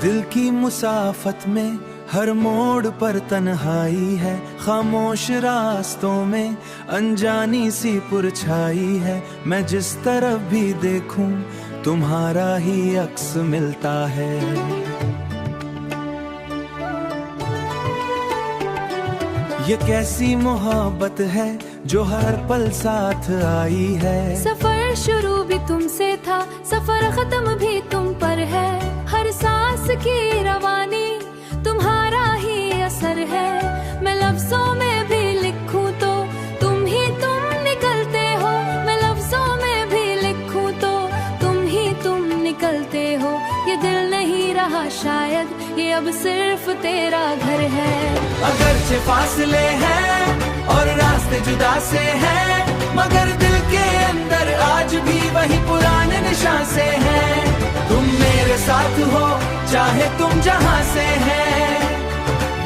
दिल की मुसाफत में हर मोड़ पर तन्हाई है, खामोश रास्तों में अनजानी सी पुरछाई है। मैं जिस तरफ भी देखूं तुम्हारा ही अक्स मिलता है। ये कैसी मोहब्बत है जो हर पल साथ आई है। सफर शुरू भी तुमसे था, सफर खत्म भी तुम पर है। हर सांस की रवानी तुम्हारा ही असर है। मैं लफ्जों में भी लिखूं तो तुम निकलते हो। मैं लफ्जों में भी लिखूं तो तुम निकलते हो। ये दिल नहीं रहा शायद, ये अब सिर्फ तेरा घर है। अगरचे फासले हैं और रास्ते जुदा से हैं, मगर दिल के अंदर आज भी वही पुराने निशान से हैं। तुम मेरे साथ हो चाहे तुम जहां से हैं।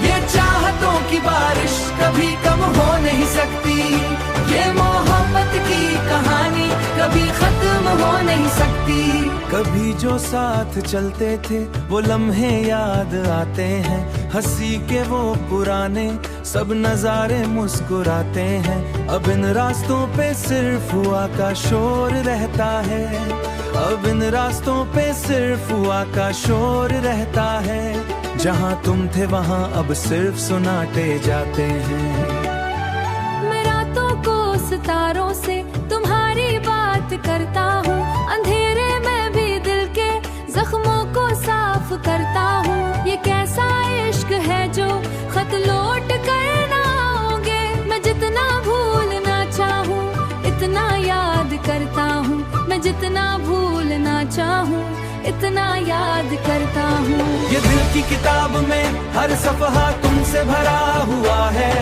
ये चाहतों की बारिश कभी कम हो नहीं सकती। ये मोहब्बत की कहानी कभी खत्म हो नहीं सकती। कभी जो साथ चलते थे वो लम्हे याद आते हैं। हंसी के वो पुराने सब नजारे मुस्कुराते हैं। अब इन रास्तों पे सिर्फ हुआ का शोर रहता है। अब इन रास्तों पे सिर्फ हुआ का शोर रहता है। जहाँ तुम थे वहाँ अब सिर्फ सुनाटे जाते हैं। मैं रातों को सितारों से तुम्हारी बात करता हूँ। अंधेरे में भी दिल के जख्मों को साफ करता हूँ। ये कैसा इश्क है जो खत लौट कर ना आओगे। मैं जितना भूलना चाहूँ इतना याद करता हूँ। मैं जितना भूलना चाहूँ इतना याद करता हूँ। ये दिल की किताब में हर सफहा तुमसे भरा हुआ है।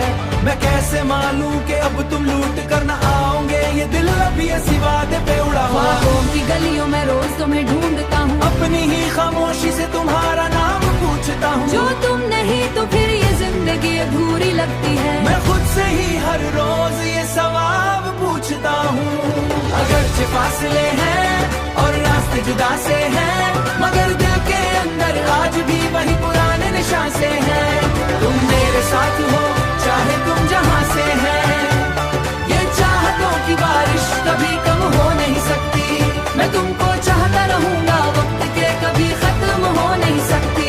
मैं कैसे मानूं कि अब तुम लूट कर न आओगे। ये दिल अभी ऐसी वादे पे उड़ा हुआ। ख्वाबों की गलियों में रोज तुम्हें ढूंढता हूँ। अपनी ही खामोशी से तुम्हारा नाम पूछता हूँ। जो तुम नहीं तो फिर ये जिंदगी अधूरी लगती है। मैं खुद से ही हर रोज ये सवाल पूछता हूँ। अगरचे फासले हैं और रास्ते जुदा से हैं, मगर दिल के अंदर आज भी वही पुराने निशान से हैं। तुम मेरे साथ हो चाहे तुम जहां से हैं। ये चाहतों की बारिश कभी कम हो नहीं सकती। मैं तुमको चाहता रहूंगा, वक्त के कभी खत्म हो नहीं सकती।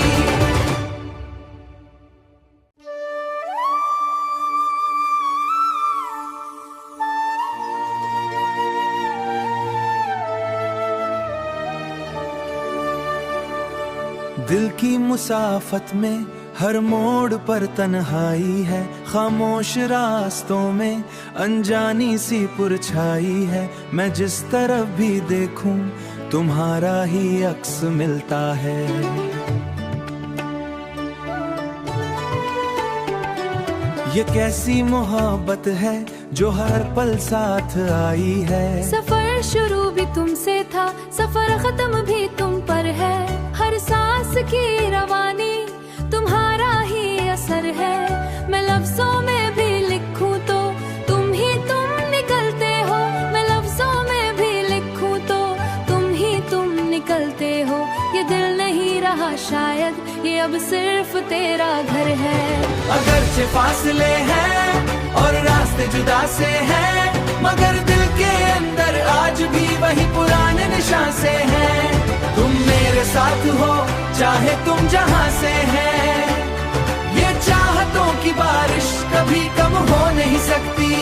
दिल की मुसाफत में हर मोड़ पर तन्हाई है। खामोश रास्तों में अनजानी सी पुरछाई है। मैं जिस तरफ भी देखूं तुम्हारा ही अक्स मिलता है। ये कैसी मोहब्बत है जो हर पल साथ आई है। सफर शुरू भी तुमसे था, सफर खत्म भी तुम पर है। हर सांस की रवानी तुम्हारा ही असर है। मैं लफ्जों में भी लिखूं तो तुम निकलते हो। मैं लफ्जों में भी लिखूं तो तुम निकलते हो। ये दिल नहीं रहा शायद, ये अब सिर्फ तेरा घर है। अगरचे फासले हैं और रास्ते जुदा से हैं, मगर दिल के अंदर आज भी वही पुराने निशान से हैं। तुम मेरे साथ हो चाहे तुम जहां से हैं। ये चाहतों की बारिश कभी कम हो नहीं सकती।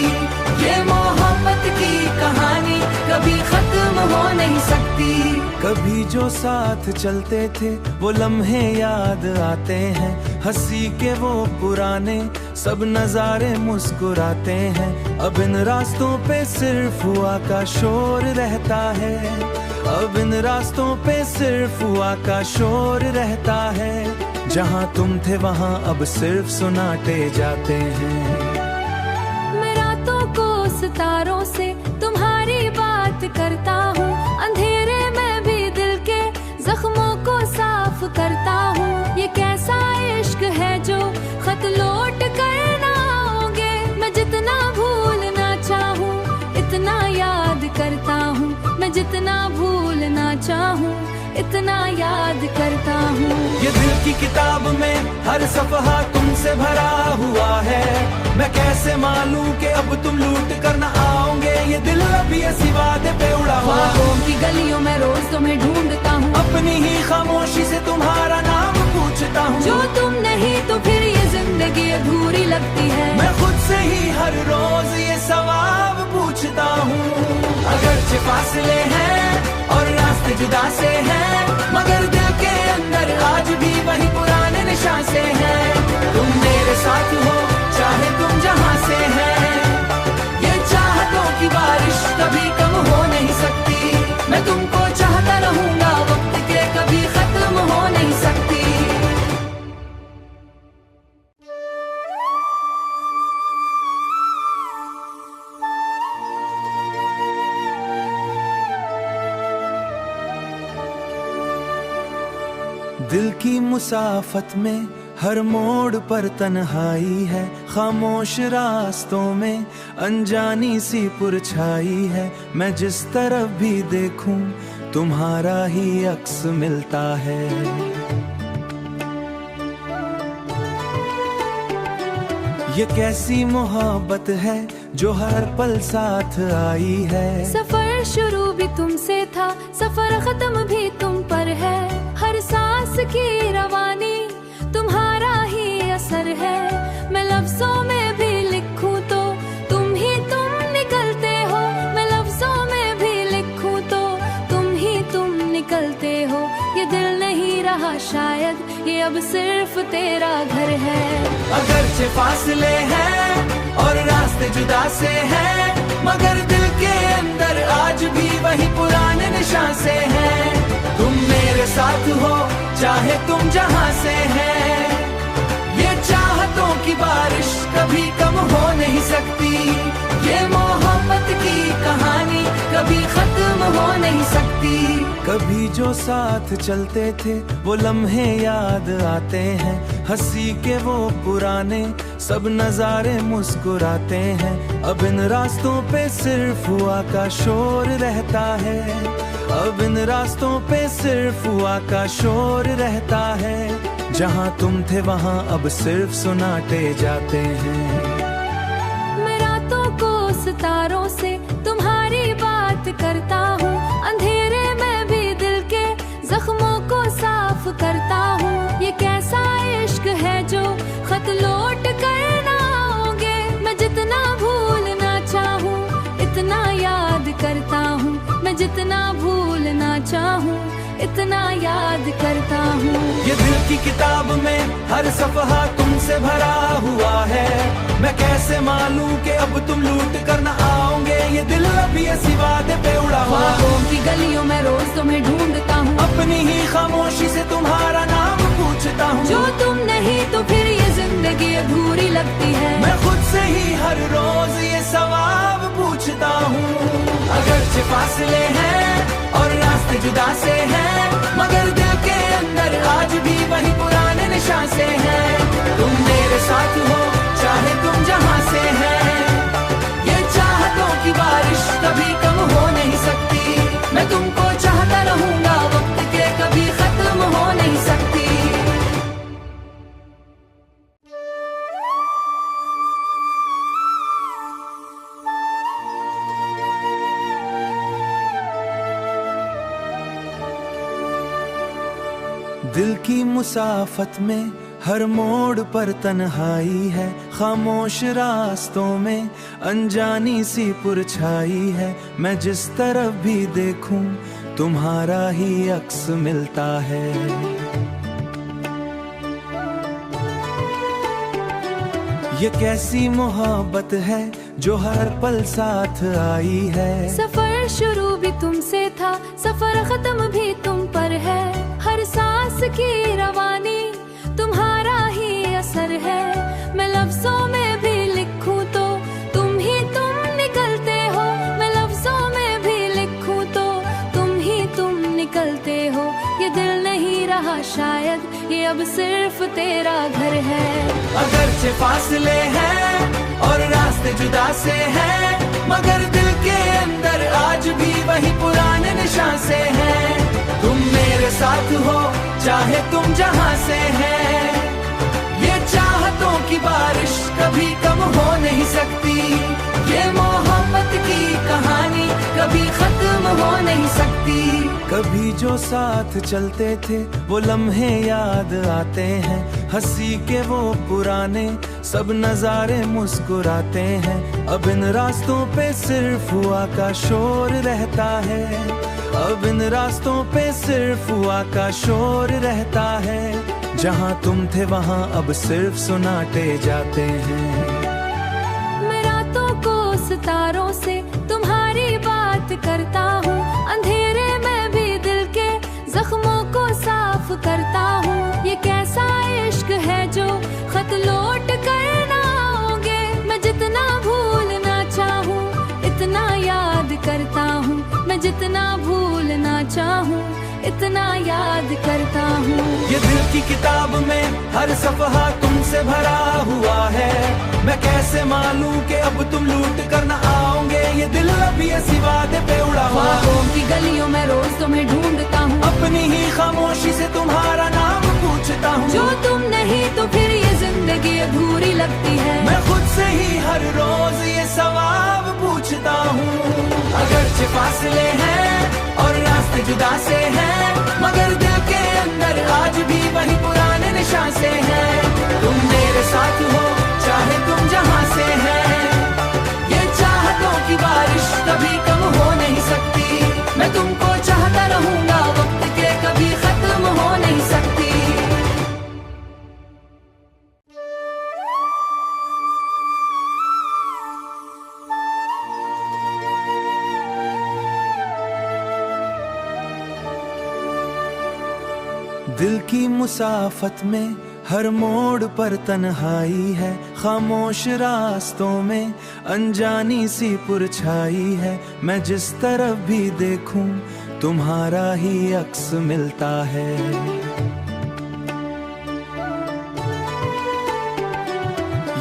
ये मोहब्बत की कहानी कभी खत्म हो नहीं सकती। कभी जो साथ चलते थे वो लम्हे याद आते हैं। हंसी के वो पुराने सब नजारे मुस्कुराते हैं। अब इन रास्तों पे सिर्फ हुआ का शोर रहता है। अब इन रास्तों पे सिर्फ हुआ का शोर रहता है। जहाँ तुम थे वहाँ अब सिर्फ सुनाटे जाते हैं। मैं रातों को सितारों से तुम्हारी बात करता हूँ। अंधेरे में भी दिल के जख्मों को साफ करता हूँ। ये कैसा इश्क है जो खत लौट कर ना आओगे। मैं जितना भूलना चाहूँ इतना याद करता हूँ। मैं जितना भूलना चाहूँ इतना याद करता हूँ। ये दिल की किताब में हर सफहा तुमसे भरा हुआ है। मैं कैसे मानूं कि अब तुम लूट कर न आओगे, ये दिल अभी ऐसी वादे पे उड़ा हुआ। ख्वाबों की गलियों में रोज तुम्हें ढूंढता हूँ, अपनी ही खामोशी से तुम्हारा नाम पूछता हूँ। जो तुम नहीं तो फिर ये जिंदगी अधूरी लगती है। मैं खुद से ही हर रोज ये सवाल पूछता हूँ। अगरचे फासले हैं और रास्ते जुदा से हैं, मगर दिल के अंदर आज भी वही पुराने निशान से हैं। तुम मेरे साथ हो चाहे तुम जहाँ से हैं, ये चाहतों की बारिश कभी कम हो नहीं सकती। मैं तुमको चाहता रहूंगा, वक्त के कभी खत्म हो नहीं सकती। दिल की मुसाफत में हर मोड़ पर तन्हाई है, खामोश रास्तों में अनजानी सी पुरछाई है। मैं जिस तरफ भी देखूं तुम्हारा ही अक्स मिलता है। ये कैसी मोहब्बत है जो हर पल साथ आई है। सफर शुरू भी तुमसे था, सफर खत्म भी तुम पर है। हर सांस की रवानी तुम्हारा ही असर है। मैं लफ्जों में भी लिखूं तो तुम ही तुम निकलते हो। मैं लफ्जों में भी लिखूं तो तुम ही तुम निकलते हो। ये दिल नहीं रहा शायद, ये अब सिर्फ तेरा घर है। अगरचे फासले हैं और रास्ते जुदा से हैं, मगर दिल के अंदर आज भी वही पुराने निशान से हैं। तुम मेरे साथ हो चाहे तुम जहाँ से हैं, ये चाहतों की बारिश कभी कम हो नहीं सकती। ये मोहब्बत की कहानी कभी खत्म हो नहीं सकती। कभी जो साथ चलते थे वो लम्हे याद आते हैं, हंसी के वो पुराने सब नजारे मुस्कुराते हैं। अब इन रास्तों पे सिर्फ हुआ का शोर रहता है। अब इन रास्तों पे सिर्फ हुआ का शोर रहता है। जहाँ तुम थे वहाँ अब सिर्फ सुनाते जाते हैं। मैं रातों को सितारों से तुम्हारी बात करता हूँ, अंधेरे में भी दिल के जख्मों को साफ करता हूँ। ये कैसा इश्क है जो खत लौट कर ना आओगे। मैं जितना भूलना चाहूँ इतना याद करता हूँ। मैं जितना भूलना चाहूँ इतना याद करता हूँ। ये दिल की किताब में हर सफहा तुमसे भरा हुआ है। मैं कैसे मानूं कि अब तुम लूट कर न आओगे, ये दिल अभी ऐसी वादे पे उड़ा हुआ। ख्वाबों की गलियों में रोज तुम्हें ढूंढता हूँ, अपनी ही खामोशी से तुम्हारा नाम पूछता हूँ। जो तुम नहीं तो फिर ये जिंदगी अधूरी लगती है। मैं खुद से ही हर रोज ये सवाल पूछता हूँ। अगरचे फासले हैं और रास्ते जुदा से हैं, मगर दिल के अंदर आज भी वही पुराने निशान से हैं। तुम मेरे साथ हो चाहे तुम जहाँ से हैं, ये चाहतों की बारिश कभी कम हो नहीं सकती। मैं तुमको चाहता रहूंगा, वक्त के कभी खत्म हो नहीं सकती। दिल की मुसाफत में हर मोड़ पर तन्हाई है, खामोश रास्तों में अनजानी सी पुरछाई है। मैं जिस तरफ भी देखूं तुम्हारा ही अक्स मिलता है। ये कैसी मोहब्बत है जो हर पल साथ आई है। सफर शुरू भी तुमसे था, सफर खत्म भी तुम पर है। हर सांस की रवानी तुम्हारा ही असर है। मैं लफ्जों में भी लिखूं तो तुम ही तुम निकलते हो। मैं लफ्जों में भी लिखूं तो तुम ही तुम निकलते हो। ये दिल नहीं रहा शायद, ये अब सिर्फ तेरा घर है। अगरचे फासले हैं और रास्ते जुदा से हैं, मगर दिल के अंदर आज भी वही पुराने निशान से हैं। तुम मेरे साथ हो चाहे तुम जहां से हैं। ये चाहतों की बारिश कभी कम हो नहीं सकती, ये मोहब्बत की कहानी कभी खत्म हो नहीं सकती। कभी जो साथ चलते थे वो लम्हे याद आते हैं, हंसी के वो पुराने सब नजारे मुस्कुराते हैं। अब इन रास्तों पे सिर्फ हुआ का शोर रहता है, अब इन रास्तों पे सिर्फ हुआ का शोर रहता है। जहां तुम थे वहां अब सिर्फ सुनाटे जाते हैं। मैं रातों को सितारों से तुम्हारी बात करता हूँ, अंधेरे में भी दिल के जख्मों को साफ करता हूँ। ये कैसा इश्क है जो खत लौट कर ना आओगे, मैं जितना भूलना चाहूँ इतना याद करता हूँ, मैं जितना भूलना चाहूँ इतना याद करता हूँ। ये दिल की किताब में हर सफहा तुमसे भरा हुआ है, मैं कैसे मानूं कि अब तुम लूट कर न आओगे। ये दिल अभी ऐसी वादे पे उड़ा हुआ, ख्वाबों की गलियों में रोज तुम्हें ढूंढता हूँ, अपनी ही खामोशी से तुम्हारा नाम पूछता हूँ। जो तुम नहीं तो फिर ये जिंदगी अधूरी लगती है, मैं खुद से ही हर रोज ये सवाल पूछता हूँ। अगरचे फासले हैं और रास्ते जुदा से हैं, मगर दिल के अंदर आज भी वही पुराने निशान से हैं। तुम मेरे साथ हो चाहे तुम जहां से हैं, ये चाहतों की बारिश कभी कम हो नहीं सकती। मैं तुमको चाहता रहूंगा, वक्त के कभी खत्म हो नहीं सकती। दिल की मुसाफत में हर मोड़ पर तन्हाई है, खामोश रास्तों में अनजानी सी पुरछाई है। मैं जिस तरफ भी देखूं तुम्हारा ही अक्स मिलता है।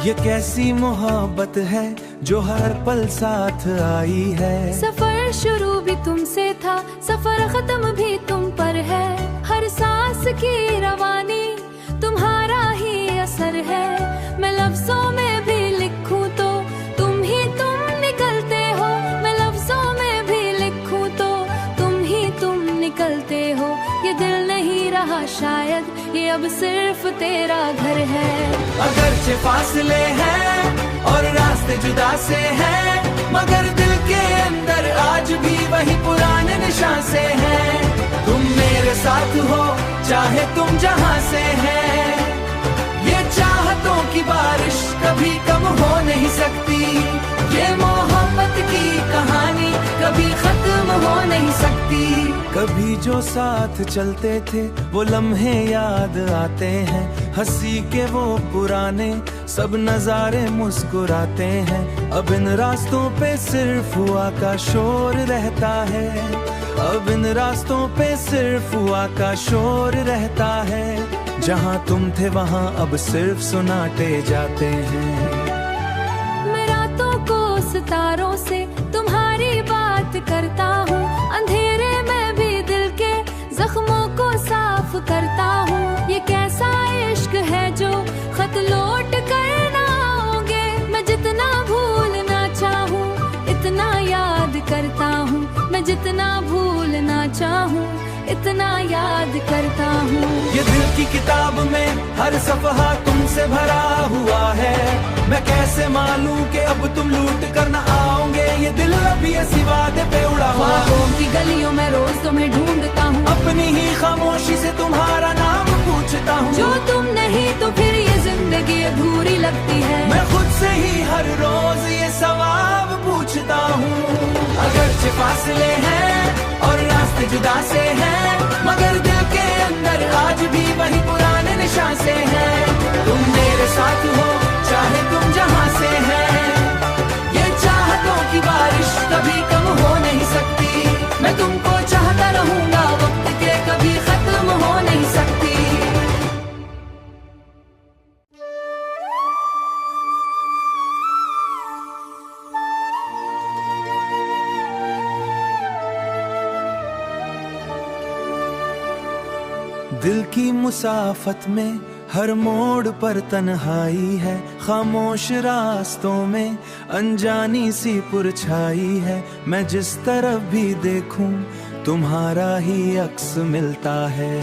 ये कैसी मोहब्बत है जो हर पल साथ आई है। सफर शुरू भी तुमसे था, सफर खत्म भी तुम पर है, हर सांस की रवानी तुम्हारा ही असर है। मैं लफ्जों में भी लिखूं तो तुम ही तुम निकलते हो, मैं लफ्जों में भी लिखूं तो तुम ही तुम निकलते हो। ये दिल नहीं रहा शायद, ये अब सिर्फ तेरा घर है। अगरचे फासले हैं और रास्ते जुदा से हैं, मगर दिल के अंदर आज भी वही पुराने निशान से हैं। तुम मेरे साथ हो चाहे तुम जहां से हैं, ये चाहतों की बारिश कभी कम हो नहीं सकती, ये मोहब्बत की कहानी कभी खत्म हो नहीं सकती। कभी जो साथ चलते थे वो लम्हे याद आते हैं, हंसी के वो पुराने सब नजारे मुस्कुराते हैं। अब इन रास्तों पे सिर्फ हुआ का शोर रहता है, अब इन रास्तों पे सिर्फ हुआ का शोर रहता है। जहां तुम थे वहां अब सिर्फ सुनाटे जाते हैं। मैं रातों को सितारों से तुम्हारी बात करता हूँ, अंधेरे में भी दिल के जख्मों को साफ करता हूँ। ये कैसा इश्क है जो खत लौट कर ना आओगे, मैं जितना भूलना चाहूँ इतना याद करता हूँ, मैं जितना भूलना चाहूँ इतना याद करता हूँ। ये दिल की किताब में हर सफहा तुमसे भरा हुआ है, मैं कैसे मानूं कि अब तुम लूट कर न आओगे। ये दिल अभी ऐसी वादे पे उड़ा हुआ, ख्वाबों की गलियों में रोज तुम्हें ढूंढता हूँ, अपनी ही खामोशी से तुम्हारा नाम पूछता हूँ। जो तुम नहीं तो फिर ये जिंदगी अधूरी लगती है, मैं खुद से ही हर रोज ये सवाल पूछता हूँ। अगरचे फासले हैं और रास्ते जुदा से हैं, मगर दिल के अंदर आज भी वही पुराने निशान से हैं। तुम मेरे साथ हो चाहे तुम जहां से हैं, ये चाहतों की बारिश कभी कम हो नहीं सकती। मैं तुमको चाहता रहूंगा, वक्त के कभी खत्म हो नहीं सकती। दिल की मुसाफत में हर मोड़ पर तन्हाई है, खामोश रास्तों में अनजानी सी पुरछाई है। मैं जिस तरफ भी देखूं तुम्हारा ही अक्स मिलता है।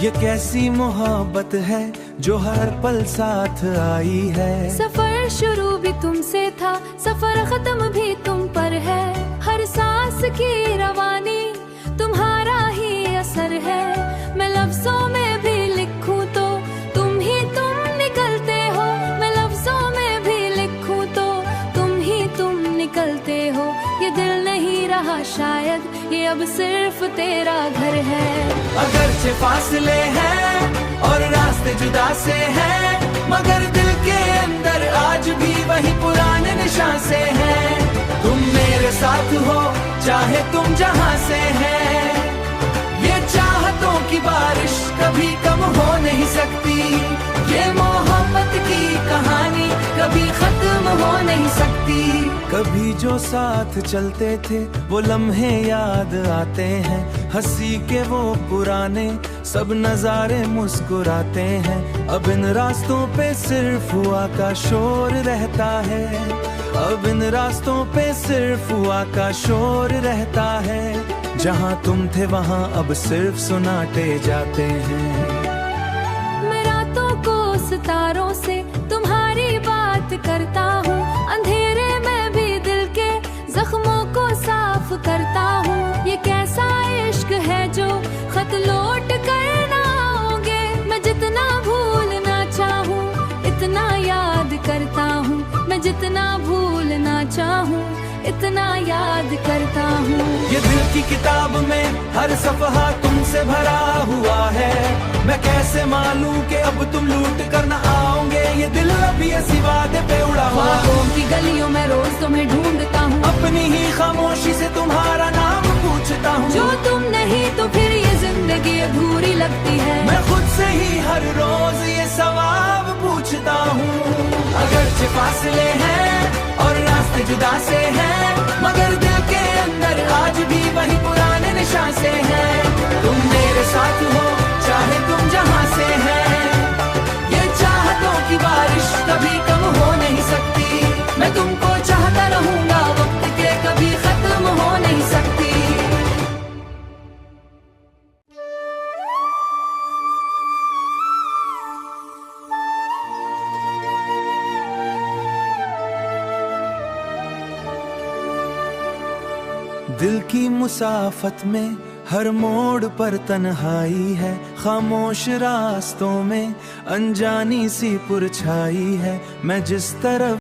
ये कैसी मोहब्बत है जो हर पल साथ आई है। सफर शुरू भी तुमसे था, सफर खत्म भी तुम पर है। हर सांस की रवानी तुम्हारा ही असर है। मैं लफ्जों में भी लिखूं तो तुम ही तुम निकलते हो। मैं लफ्जों में भी लिखूं तो तुम ही तुम निकलते हो। ये दिल नहीं रहा शायद, ये अब सिर्फ तेरा घर है। अगरचे फासले हैं और रास्ते जुदा से हैं, मगर दिल के अंदर आज भी वही पुराने निशान से हैं। तुम मेरे साथ हो चाहे तुम जहां से हैं। ये चाहतों की बारिश कभी कम हो नहीं सकती। ये मोहब्बत की कहानी कभी खत्म हो नहीं सकती। कभी जो साथ चलते थे वो लम्हे याद आते हैं। हंसी के वो पुराने सब नजारे मुस्कुराते हैं। अब इन रास्तों पे सिर्फ हुआ का शोर रहता है। अब इन रास्तों पे सिर्फ हुआ का शोर रहता है। जहाँ तुम थे वहाँ अब सिर्फ सुनाटे जाते हैं। मैं रातों को सितारों से तुम्हारी बात करता हूँ। अंधेरे में भी दिल के जख्मों को साफ करता हूँ। ये कैसा इश्क है जो खत लौट कर ना आओगे। मैं जितना भूलना चाहूँ इतना याद करता हूँ। मैं जितना भूलना चाहूँ इतना याद करता हूँ। ये दिल की किताब में हर सफहा तुमसे भरा हुआ है। मैं कैसे मानूं कि अब तुम लूट कर न आओगे। ये दिल अभी ऐसी वादे पे उड़ा हुआ। ख्वाबों की गलियों में रोज तुम्हें ढूंढता हूँ। अपनी ही खामोशी से तुम्हारा नाम पूछता हूँ। जो तुम नहीं तो फिर ये जिंदगी अधूरी लगती है। मैं खुद से ही हर रोज ये सवाल पूछता हूँ। अगरचे फासले हैं और रास्ते जुदा से हैं, मगर दिल के अंदर आज भी वही पुराने निशान से हैं। तुम मेरे साथ हो चाहे तुम जहां से हैं। ये चाहतों की बारिश कभी कम हो नहीं सकती। मैं तुमको चाहता रहूंगा, वक्त के कभी खत्म हो नहीं सकती। दिल की मुसाफत में हर मोड़ पर तन्हाई है। खामोश रास्तों में अनजानी सी पुरछाई है। मैं जिस तरफ